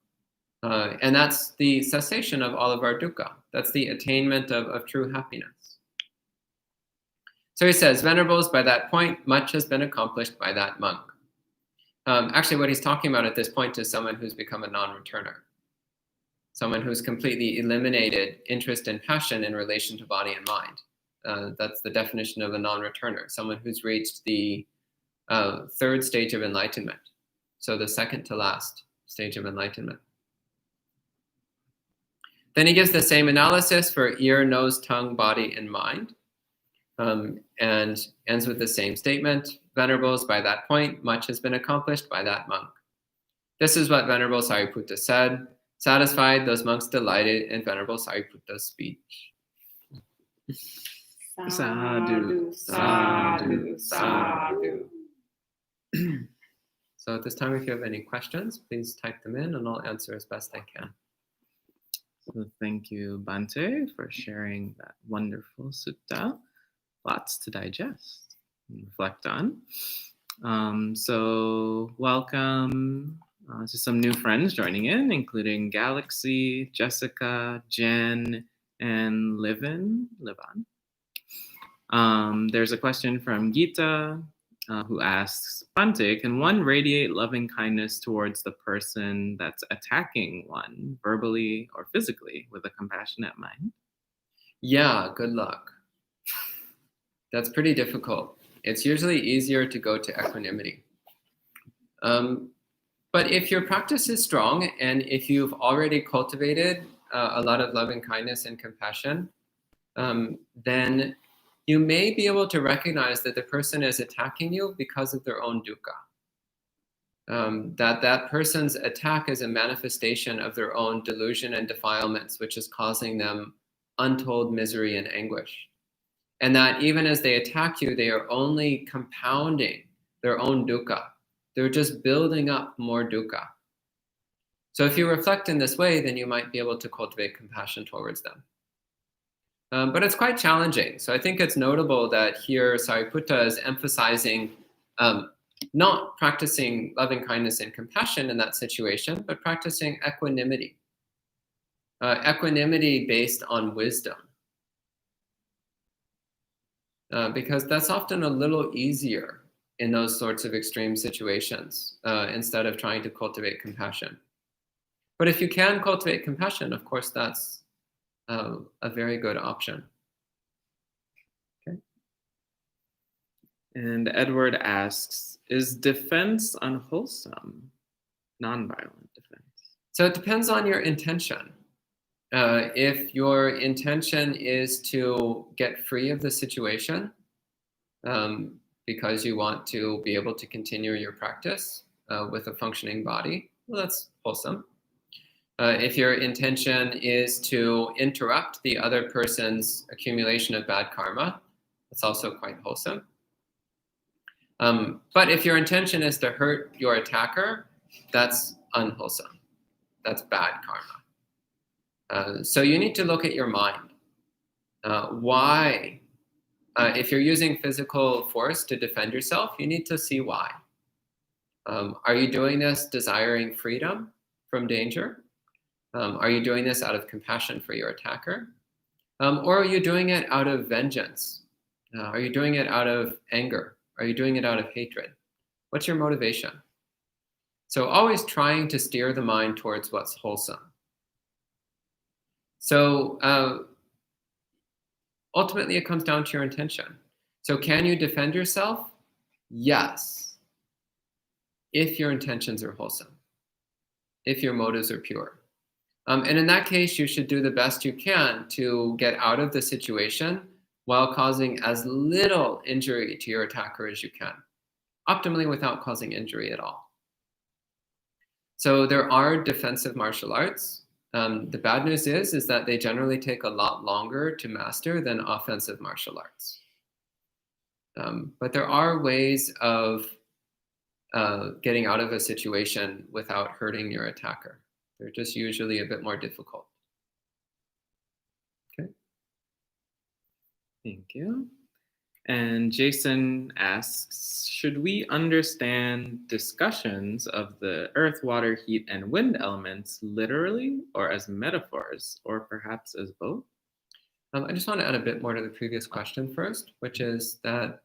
And that's the cessation of all of our dukkha. That's the attainment of true happiness. So he says, Venerables, by that point, much has been accomplished by that monk. Actually, what he's talking about at this point is someone who's become a non-returner. Someone who's completely eliminated interest and passion in relation to body and mind. That's the definition of a non-returner. Someone who's reached the 3rd stage of enlightenment. So the 2nd to last stage of enlightenment. Then he gives the same analysis for ear, nose, tongue, body, and mind. And ends with the same statement. Venerables, by that point, much has been accomplished by that monk. This is what Venerable Sāriputta said. Satisfied, those monks delighted in Venerable Sāriputta's speech. Sadhu, sadhu, sadhu. So at this time, if you have any questions, please type them in and I'll answer as best I can. So thank you, Bhante, for sharing that wonderful sutta. Lots to digest and reflect on. So welcome to some new friends joining in, including Galaxy, Jessica, Jen, and Livan. There's a question from Gita who asks, Bhante, can one radiate loving kindness towards the person that's attacking one, verbally or physically, with a compassionate mind? Yeah, good luck. That's pretty difficult. It's usually easier to go to equanimity. But if your practice is strong and if you've already cultivated a lot of loving kindness and compassion, then you may be able to recognize that the person is attacking you because of their own dukkha. That person's attack is a manifestation of their own delusion and defilements, which is causing them untold misery and anguish. And that even as they attack you, they are only compounding their own dukkha. They're just building up more dukkha. So if you reflect in this way, then you might be able to cultivate compassion towards them. But it's quite challenging. So I think it's notable that here Sāriputta is emphasizing not practicing loving kindness and compassion in that situation, but practicing equanimity. Equanimity based on wisdom. Because that's often a little easier in those sorts of extreme situations, instead of trying to cultivate compassion. But if you can cultivate compassion, of course, that's a very good option. Okay. And Edward asks, is defense unwholesome? Nonviolent defense. So it depends on your intention. If your intention is to get free of the situation, because you want to be able to continue your practice with a functioning body, well, that's wholesome. If your intention is to interrupt the other person's accumulation of bad karma, that's also quite wholesome. But if your intention is to hurt your attacker, that's unwholesome. That's bad karma. So you need to look at your mind. Why? If you're using physical force to defend yourself, you need to see why. Are you doing this desiring freedom from danger? Are you doing this out of compassion for your attacker? Or are you doing it out of vengeance? Are you doing it out of anger? Are you doing it out of hatred? What's your motivation? So always trying to steer the mind towards what's wholesome. So ultimately, it comes down to your intention. So can you defend yourself? Yes. If your intentions are wholesome. If your motives are pure. And in that case, you should do the best you can to get out of the situation while causing as little injury to your attacker as you can. Optimally without causing injury at all. So there are defensive martial arts. The bad news is that they generally take a lot longer to master than offensive martial arts. But there are ways of getting out of a situation without hurting your attacker. They're just usually a bit more difficult. Okay. Thank you. And Jason asks, should we understand discussions of the earth, water, heat, and wind elements literally or as metaphors, or perhaps as both? I just want to add a bit more to the previous question first, which is that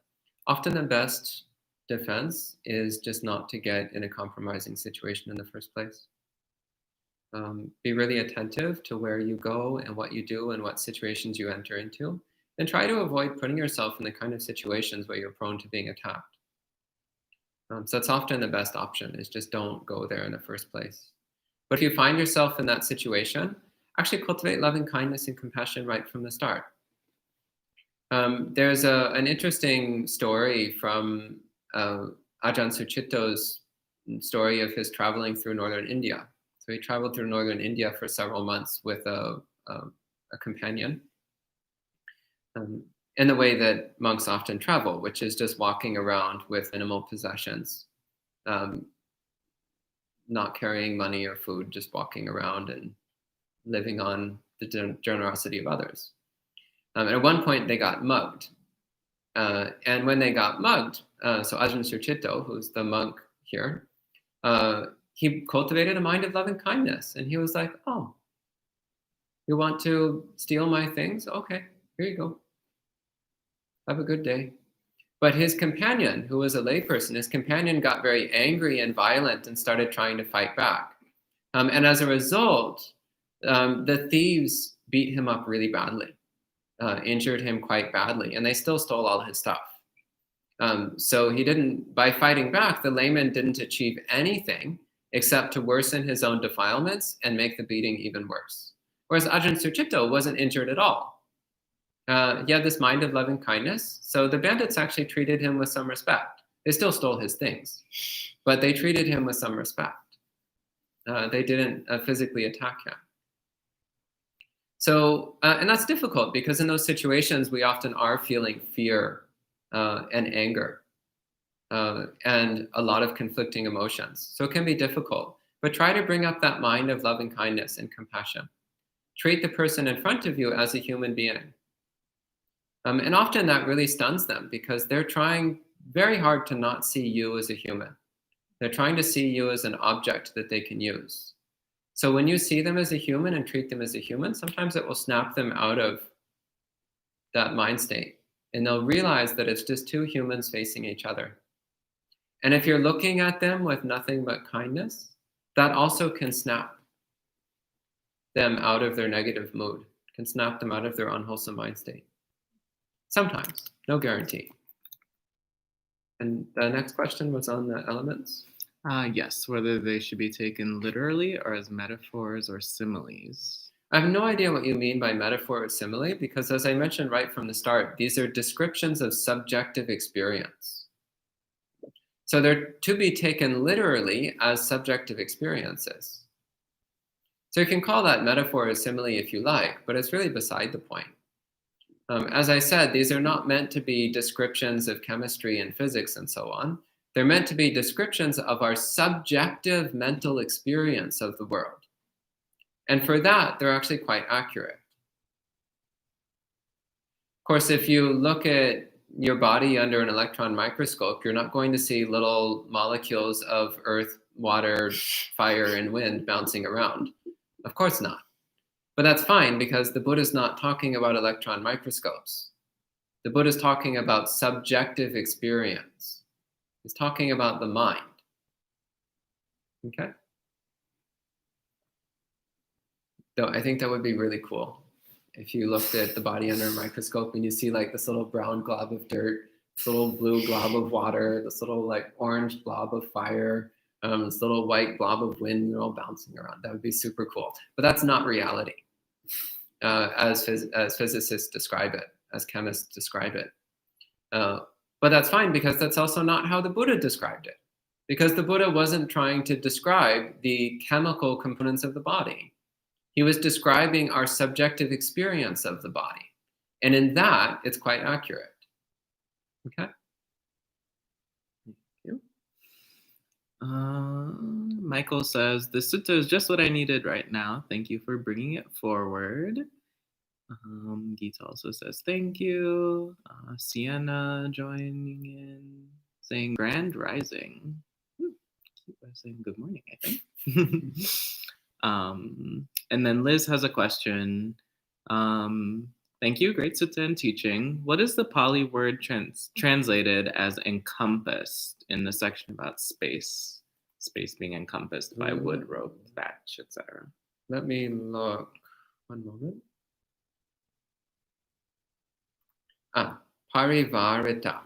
often the best defense is just not to get in a compromising situation in the first place. Be really attentive to where you go and what you do and what situations you enter into, and try to avoid putting yourself in the kind of situations where you're prone to being attacked. So that's often the best option, is just don't go there in the first place. But if you find yourself in that situation, actually cultivate loving kindness and compassion right from the start. There's an interesting story from Ajahn Sucitto's story of his traveling through northern India. So he traveled through northern India for several months with a companion, in the way that monks often travel, which is just walking around with minimal possessions, not carrying money or food, just walking around and living on the generosity of others. And at one point they got mugged. And when they got mugged, so Ajahn Sucitto, who's the monk here, he cultivated a mind of loving kindness. And he was like, oh, you want to steal my things? Okay, here you go. Have a good day. But his companion, who was a layperson, his companion got very angry and violent and started trying to fight back. And as a result, the thieves beat him up really badly, injured him quite badly, and they still stole all his stuff. So he didn't, by fighting back, the layman didn't achieve anything except to worsen his own defilements and make the beating even worse. Whereas Ajahn Sucitto wasn't injured at all. He had this mind of loving kindness, so the bandits actually treated him with some respect. They still stole his things, but they treated him with some respect. They didn't physically attack him. So, and that's difficult because in those situations, we often are feeling fear and anger and a lot of conflicting emotions. So it can be difficult, but try to bring up that mind of loving kindness and compassion. Treat the person in front of you as a human being. And often that really stuns them because they're trying very hard to not see you as a human. They're trying to see you as an object that they can use. So when you see them as a human and treat them as a human, sometimes it will snap them out of that mind state. And they'll realize that it's just two humans facing each other. And if you're looking at them with nothing but kindness, that also can snap them out of their negative mood, can snap them out of their unwholesome mind state. Sometimes, no guarantee. And the next question was on the elements. Yes, whether they should be taken literally or as metaphors or similes. I have no idea what you mean by metaphor or simile, because as I mentioned right from the start, these are descriptions of subjective experience. So they're to be taken literally as subjective experiences. So you can call that metaphor or simile if you like, but it's really beside the point. As I said, these are not meant to be descriptions of chemistry and physics and so on. They're meant to be descriptions of our subjective mental experience of the world. And for that, they're actually quite accurate. Of course, if you look at your body under an electron microscope, you're not going to see little molecules of earth, water, fire, and wind bouncing around. Of course not. But that's fine because the Buddha's not talking about electron microscopes. The Buddha's talking about subjective experience. He's talking about the mind. Okay? So I think that would be really cool if you looked at the body under a microscope and you see like this little brown glob of dirt, this little blue glob of water, this little like orange blob of fire, this little white blob of wind, all bouncing around. That would be super cool. But that's not reality, as physicists describe it, as chemists describe it. But that's fine because that's also not how the Buddha described it. Because the Buddha wasn't trying to describe the chemical components of the body. He was describing our subjective experience of the body. And in that, it's quite accurate. Okay? Michael says, the sutta is just what I needed right now. Thank you for bringing it forward. Geeta also says, thank you. Sienna joining in, saying grand rising. Keep saying good morning, I think. And then Liz has a question. Thank you, great sutta and teaching. What is the Pali word translated as encompassed in the section about space? Space being encompassed by wood, rope, thatch, etc. Let me look. One moment. Parivarita.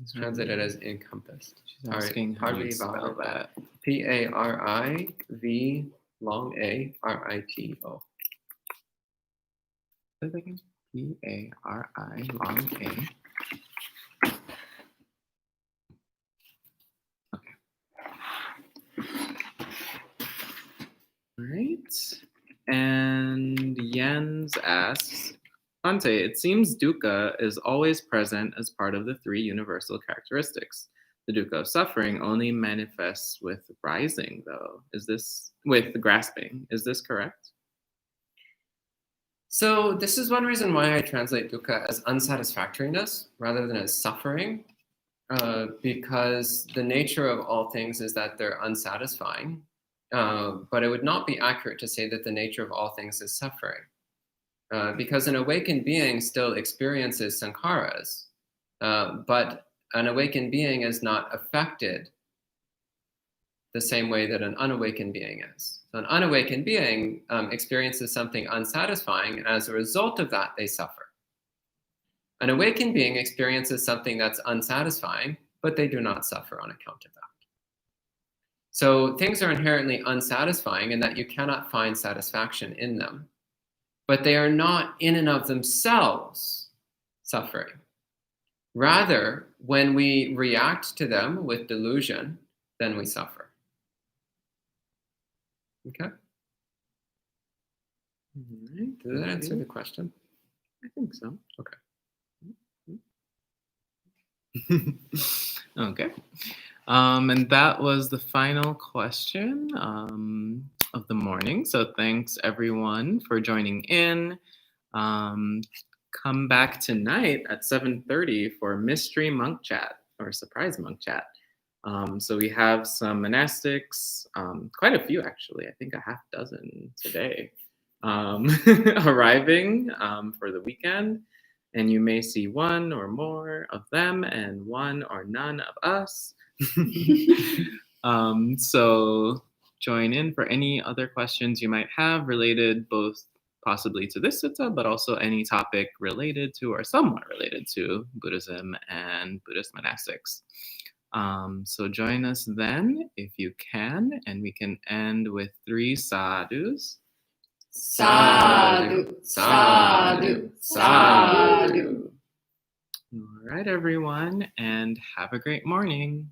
It's translated as encompassed. She's asking how you spell that. P-A-R-I-V long A R-I-T-O. P-A-R-I long A. Okay. All right. And Jens asks, Ante, it seems dukkha is always present as part of the three universal characteristics. The dukkha of suffering only manifests with rising, though. Is this with grasping? Is this correct? So this is one reason why I translate dukkha as unsatisfactoriness rather than as suffering, because the nature of all things is that they're unsatisfying. But it would not be accurate to say that the nature of all things is suffering. Because an awakened being still experiences sankharas, but an awakened being is not affected the same way that an unawakened being is. So an unawakened being experiences something unsatisfying, and as a result of that, they suffer. An awakened being experiences something that's unsatisfying, but they do not suffer on account of that. So things are inherently unsatisfying in that you cannot find satisfaction in them, but they are not in and of themselves suffering. Rather, when we react to them with delusion, then we suffer. Okay? All right. Does that answer the question? I think so. Okay. Okay. And that was the final question of the morning. So thanks everyone for joining in. Come back tonight at 7:30 for Mystery Monk Chat or Surprise Monk Chat. So we have some monastics, quite a few actually, I think a half dozen today, arriving for the weekend. And you may see one or more of them and one or none of us. So join in for any other questions you might have related both possibly to this sutta, but also any topic related to or somewhat related to Buddhism and Buddhist monastics. So join us then if you can, and we can end with 3 sadhus. Sadhu, sadhu, sadhu. All right, everyone, and have a great morning.